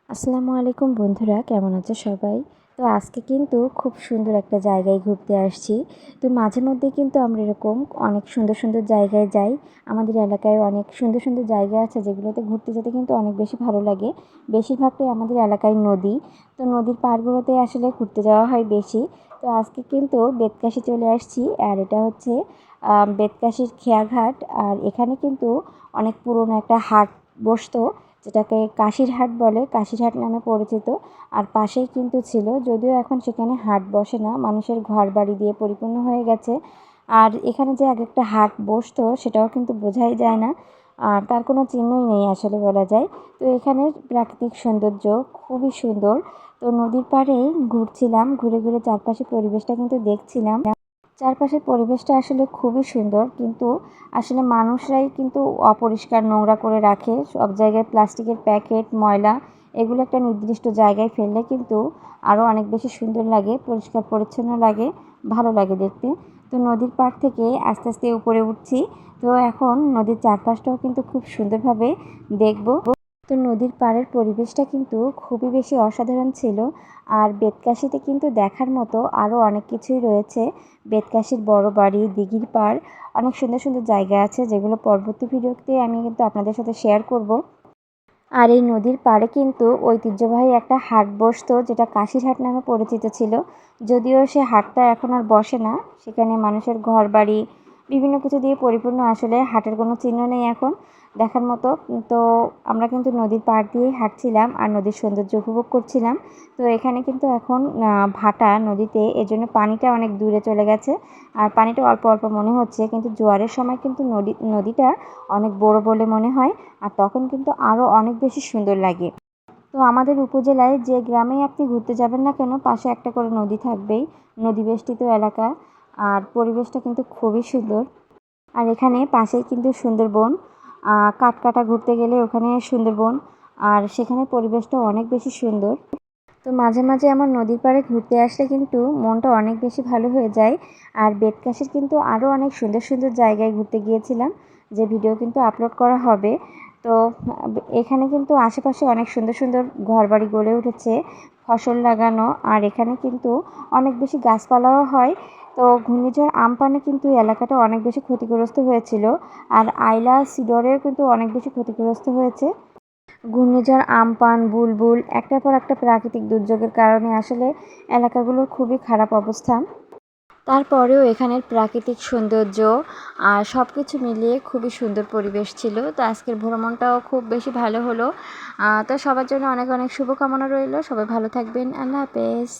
আসসালামু আলাইকুম বন্ধুরা, কেমন আছো সবাই? তো আজকে কিন্তু খুব সুন্দর একটা জায়গায় ঘুরতে আসছি। তো মাঝে মধ্যে কিন্তু আমরা এরকম অনেক সুন্দর সুন্দর জায়গায় যাই। আমাদের এলাকায় অনেক সুন্দর সুন্দর জায়গা আছে যেগুলোতে ঘুরতে যেতে কিন্তু অনেক বেশি ভালো লাগে। বেশিরভাগটাই আমাদের এলাকায় নদী। তো নদীর পাড়গুলোতে আসলে ঘুরতে যাওয়া হয় বেশি। তো আজকে কিন্তু বেতকাশি চলে আসছি, আর এটা হচ্ছে বেতকাশির খেয়াঘাট। আর এখানে কিন্তু অনেক পুরনো একটা হাট বসতো, যেটাকে কাশির হাট বলে, কাশির হাট নামে পরিচিত। আর পাশেই কিন্তু ছিল, যদিও এখন সেখানে হাট বসে না, মানুষের ঘর বাড়ি দিয়ে পরিপূর্ণ হয়ে গেছে। আর এখানে যে এক একটা হাট বসতো সেটাও কিন্তু বোঝাই যায় না, আর তার কোনো চিহ্নই নেই আসলে বলা যায়। তো এখানের প্রাকৃতিক সৌন্দর্য খুবই সুন্দর। তো নদীর পাড়েই ঘুরছিলাম, ঘুরে ঘুরে চারপাশে পরিবেশটা কিন্তু দেখছিলাম। চারপাশের পরিবেশটা আসলে খুবই সুন্দর, কিন্তু আসলে মানুষরাই কিন্তু অপরিষ্কার নোংরা করে রাখে সব জায়গায়। প্লাস্টিকের প্যাকেট, ময়লা, এগুলো একটা নির্দিষ্ট জায়গায় ফেললে কিন্তু আরও অনেক বেশি সুন্দর লাগে, পরিষ্কার পরিচ্ছন্ন লাগে, ভালো লাগে দেখতে। তো নদীর পাড় থেকে আস্তে আস্তে উপরে উঠছি। তো এখন নদীর চারপাশটাও কিন্তু খুব সুন্দরভাবে দেখব। তো নদীর পাড়ের পরিবেশটা কিন্তু খুবই বেশি অসাধারণ ছিল। আর বেতকাশিতে কিন্তু দেখার মতো আরও অনেক কিছুই রয়েছে। বেতকাশির বড় বাড়ি, দিঘির পাড়, অনেক সুন্দর সুন্দর জায়গা আছে যেগুলো পরবর্তী ভিডিওতে আমি কিন্তু আপনাদের সাথে শেয়ার করব। আর এই নদীর পাড়ে কিন্তু ঐতিহ্যবাহী একটা হাট বসতো, যেটা কাশির হাট নামে পরিচিত ছিল। যদিও সে হাটটা এখন আর বসে না, সেখানে মানুষের ঘর বাড়ি বিভিন্ন কিছু দিয়ে পরিপূর্ণ, আসলে হাটের কোনো চিহ্ন নেই এখন দেখার মতো। তো আমরা কিন্তু নদীর পাড় দিয়েই হাঁটছিলাম আর নদীর সৌন্দর্য উপভোগ করছিলাম। তো এখানে কিন্তু এখন ভাটা নদীতে, এজন্য পানিটা অনেক দূরে চলে গেছে আর পানিটা অল্প অল্প মনে হচ্ছে, কিন্তু জোয়ারের সময় কিন্তু নদীটা অনেক বড় বলে মনে হয়। আর তখন কিন্তু আরও অনেক বেশি সুন্দর লাগে। তো আমাদের উপজেলায় যে গ্রামেই আপনি ঘুরতে যাবেন না কেন, পাশে একটা করে নদী থাকবেই, নদী বেষ্টিত এলাকা। আর পরিবেশটা কিন্তু খুবই সুন্দর। আর এখানে পাশেই কিন্তু সুন্দরবন, কাঠকাটা ঘুরতে গেলে ওখানে সুন্দরবন, আর সেখানে পরিবেশটা অনেক বেশি সুন্দর। তো মাঝে মাঝে আমার নদীর পাড়ে ঘুরতে আসলে কিন্তু মনটা অনেক বেশি ভালো হয়ে যায়। আর বেতকাশির কিন্তু আরও অনেক সুন্দর সুন্দর জায়গায় ঘুরতে গিয়েছিলাম, যে ভিডিও কিন্তু আপলোড করা হবে। তো এখানে কিন্তু আশেপাশে অনেক সুন্দর সুন্দর ঘরবাড়ি গড়ে উঠেছে, ফসল লাগানো, আর এখানে কিন্তু অনেক বেশি গাছপালাও হয়। তো ঘূর্ণিঝড় আম্পানে কিন্তু এলাকাটা অনেক বেশি ক্ষতিগ্রস্ত হয়েছিল। আর আইলা সিডরেও কিন্তু অনেক বেশি ক্ষতিগ্রস্ত হয়েছে। ঘূর্ণিঝড় আম্পান, বুলবুল, একটার পর একটা প্রাকৃতিক দুর্যোগের কারণে আসলে এলাকাগুলোর খুবই খারাপ অবস্থা। তারপরেও এখানের প্রাকৃতিক সৌন্দর্য আর সব কিছু মিলিয়ে খুবই সুন্দর পরিবেশ ছিল। তো আজকের ভ্রমণটাও খুব বেশি ভালো হলো। তো সবার জন্য অনেক অনেক শুভকামনা রইল। সবাই ভালো থাকবেন। আল্লাহ হাফেজ।